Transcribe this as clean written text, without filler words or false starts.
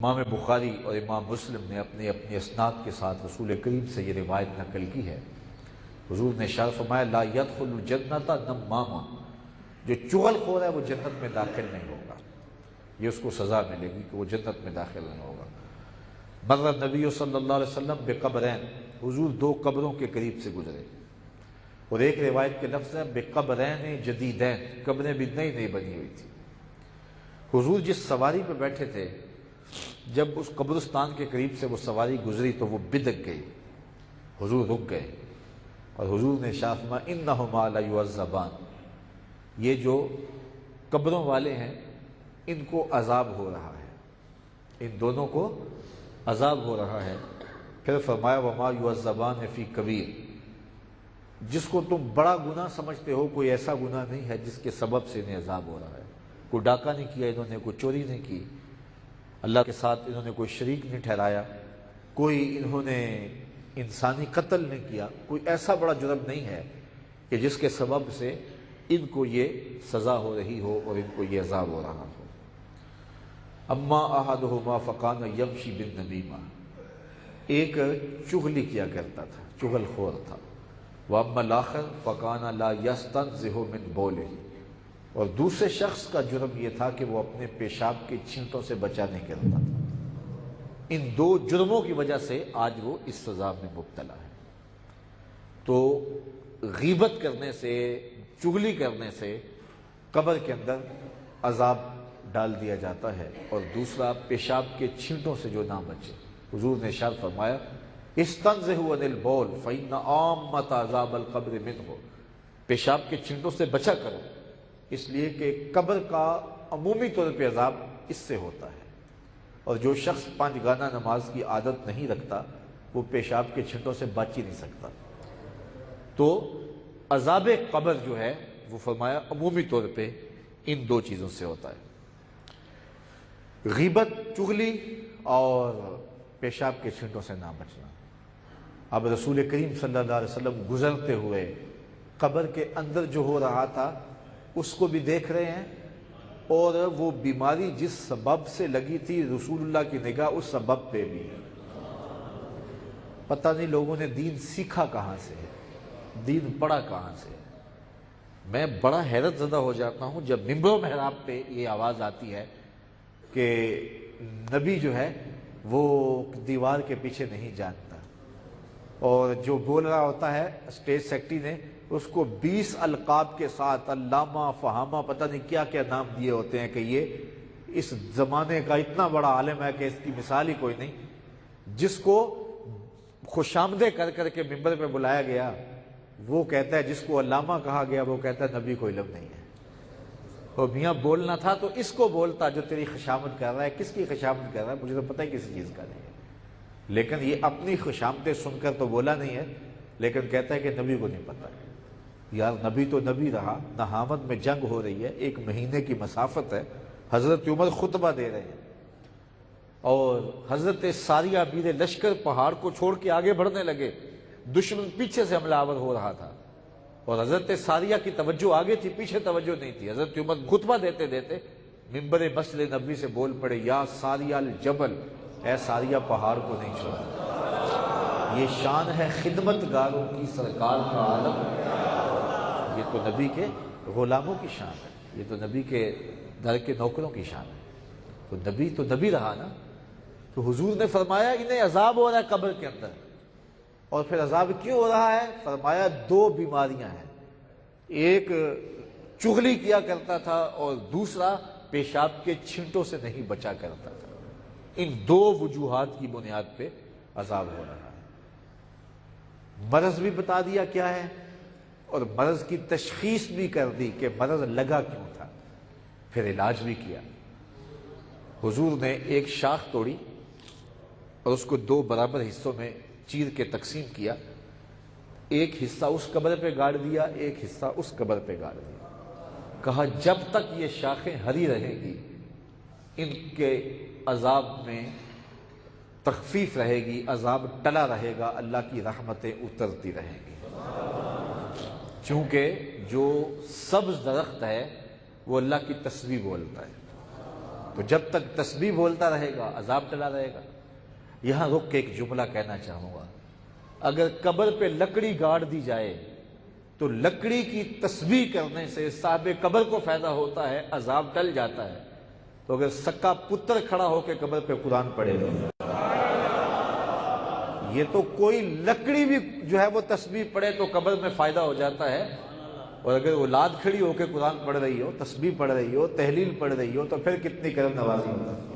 امام بخاری اور امام مسلم نے اپنی اسناد کے ساتھ رسول کریم سے یہ روایت نقل کی ہے۔ حضور نے ارشاد فرمایا لا يدخل الجنت نمام، جو چغل خور ہے وہ جنت میں داخل نہیں ہوگا، یہ اس کو سزا ملے گی کہ وہ جنت میں داخل نہیں ہوگا۔ مر نبی صلی اللہ علیہ وسلم بقبرین، حضور دو قبروں کے قریب سے گزرے، اور ایک روایت کے لفظ ہے بقبرین جدیدین، قبریں بھی نئی نئی بنی ہوئی تھی۔ حضور جس سواری پہ بیٹھے تھے، جب اس قبرستان کے قریب سے وہ سواری گزری تو وہ بدک گئی، حضور رک گئے اور حضور نے ارشاد فرمایا انہما لیعذبان، یہ جو قبروں والے ہیں ان کو عذاب ہو رہا ہے، ان دونوں کو عذاب ہو رہا ہے۔ پھر فرمایا وما یعذبان فی کبیر، جس کو تم بڑا گناہ سمجھتے ہو کوئی ایسا گناہ نہیں ہے جس کے سبب سے انہیں عذاب ہو رہا ہے۔ کوئی ڈاکہ نہیں کیا انہوں نے، کوئی چوری نہیں کی، اللہ کے ساتھ انہوں نے کوئی شریک نہیں ٹھہرایا، کوئی انہوں نے انسانی قتل نہیں کیا، کوئی ایسا بڑا جرم نہیں ہے کہ جس کے سبب سے ان کو یہ سزا ہو رہی ہو اور ان کو یہ عذاب ہو رہا ہو۔ اما احدہما فکان یمشی بالنمیمہ، ایک چغلی کیا کرتا تھا، چغل خور تھا، واما الاخر فکان لا یستنزہ من بولہ، اور دوسرے شخص کا جرم یہ تھا کہ وہ اپنے پیشاب کے چھینٹوں سے بچا نہیں کرتا تھا۔ ان دو جرموں کی وجہ سے آج وہ اس سزا میں مبتلا ہے۔ تو غیبت کرنے سے، چغلی کرنے سے قبر کے اندر عذاب ڈال دیا جاتا ہے، اور دوسرا پیشاب کے چھینٹوں سے جو نہ بچے۔ حضور نے ارشاد فرمایا استنزہوا عن البول فإن عامۃ عذاب القبر منہ، پیشاب کے چھینٹوں سے بچا کرو، اس لیے کہ قبر کا عمومی طور پہ عذاب اس سے ہوتا ہے، اور جو شخص 5 گانہ نماز کی عادت نہیں رکھتا وہ پیشاب کے چھینٹوں سے بچ ہی نہیں سکتا۔ تو عذاب قبر جو ہے وہ فرمایا عمومی طور پہ ان دو چیزوں سے ہوتا ہے، غیبت، چغلی اور پیشاب کے چھینٹوں سے نہ بچنا۔ اب رسول کریم صلی اللہ علیہ وسلم گزرتے ہوئے قبر کے اندر جو ہو رہا تھا اس کو بھی دیکھ رہے ہیں، اور وہ بیماری جس سبب سے لگی تھی رسول اللہ کی نگاہ اس سبب پہ بھی ہے۔ پتہ نہیں لوگوں نے دین سیکھا کہاں سے ہے، دین پڑھا کہاں سے ہے۔ میں بڑا حیرت زدہ ہو جاتا ہوں جب ممبر و محراب پہ یہ آواز آتی ہے کہ نبی جو ہے وہ دیوار کے پیچھے نہیں جانتا، اور جو بول رہا ہوتا ہے اسٹیج سیکرٹری نے اس کو 20 القاب کے ساتھ علامہ، فہامہ، پتہ نہیں کیا کیا نام دیے ہوتے ہیں کہ یہ اس زمانے کا اتنا بڑا عالم ہے کہ اس کی مثال ہی کوئی نہیں، جس کو خوشامدے کر کر کے ممبر پہ بلایا گیا وہ کہتا ہے، جس کو علامہ کہا گیا وہ کہتا ہے نبی کو علم نہیں ہے۔ اور میاں بولنا تھا تو اس کو بولتا جو تیری خوشامد کر رہا ہے۔ کس کی خوشامد کر رہا ہے؟ مجھے تو پتہ ہی کسی چیز کا نہیں ہے، لیکن یہ اپنی خوشامدیں سن کر تو بولا نہیں ہے، لیکن کہتا ہے کہ نبی کو نہیں پتہ۔ یار نبی تو نبی رہا، نہامت میں جنگ ہو رہی ہے، 1 مہینے کی مسافت ہے، حضرت عمر خطبہ دے رہے ہیں، اور حضرت ساریہ امیر لشکر پہاڑ کو چھوڑ کے آگے بڑھنے لگے، دشمن پیچھے سے حملہ آور ہو رہا تھا، اور حضرت ساریہ کی توجہ آگے تھی، پیچھے توجہ نہیں تھی۔ حضرت عمر خطبہ دیتے دیتے ممبر مسجد نبوی سے بول پڑے یا ساریہ الجبل، اے ساریہ پہاڑ کو نہیں چھوڑا۔ یہ شان ہے خدمت گاروں کی سرکار کا عالم، یہ تو نبی کے غلاموں کی شان ہے، یہ تو نبی کے در کے نوکروں کی شان ہے۔ تو نبی تو نبی رہا نا۔ تو حضور نے فرمایا انہیں عذاب ہو رہا ہے قبر کے اندر، اور پھر عذاب کیوں ہو رہا ہے؟ فرمایا 2 بیماریاں ہیں، ایک چغلی کیا کرتا تھا اور دوسرا پیشاب کے چھینٹوں سے نہیں بچا کرتا تھا۔ ان 2 وجوہات کی بنیاد پہ عذاب ہو رہا ہے۔ مرض بھی بتا دیا کیا ہے، اور مرض کی تشخیص بھی کر دی کہ مرض لگا کیوں تھا، پھر علاج بھی کیا۔ حضور نے ایک شاخ توڑی اور اس کو 2 برابر حصوں میں چیر کے تقسیم کیا، ایک حصہ اس قبر پہ گاڑ دیا، ایک حصہ اس قبر پہ گاڑ دیا۔ کہا جب تک یہ شاخیں ہری رہیں گی ان کے عذاب میں تخفیف رہے گی، عذاب ٹلا رہے گا، اللہ کی رحمتیں اترتی رہیں گی۔ چونکہ جو سبز درخت ہے وہ اللہ کی تسبیح بولتا ہے، تو جب تک تسبیح بولتا رہے گا عذاب ٹلا رہے گا۔ یہاں رک کے ایک جملہ کہنا چاہوں گا، اگر قبر پہ لکڑی گاڑ دی جائے تو لکڑی کی تسبیح کرنے سے صاحب قبر کو فائدہ ہوتا ہے، عذاب ٹل جاتا ہے۔ تو اگر سکا پتر کھڑا ہو کے قبر پہ قرآن پڑھے گا، یہ تو کوئی لکڑی بھی جو ہے وہ تسبیح پڑھے تو قبر میں فائدہ ہو جاتا ہے، اور اگر اولاد کھڑی ہو کے قرآن پڑھ رہی ہو، تسبیح پڑھ رہی ہو، تحلیل پڑھ رہی ہو، تو پھر کتنی کرم نوازی ہوتا ہے۔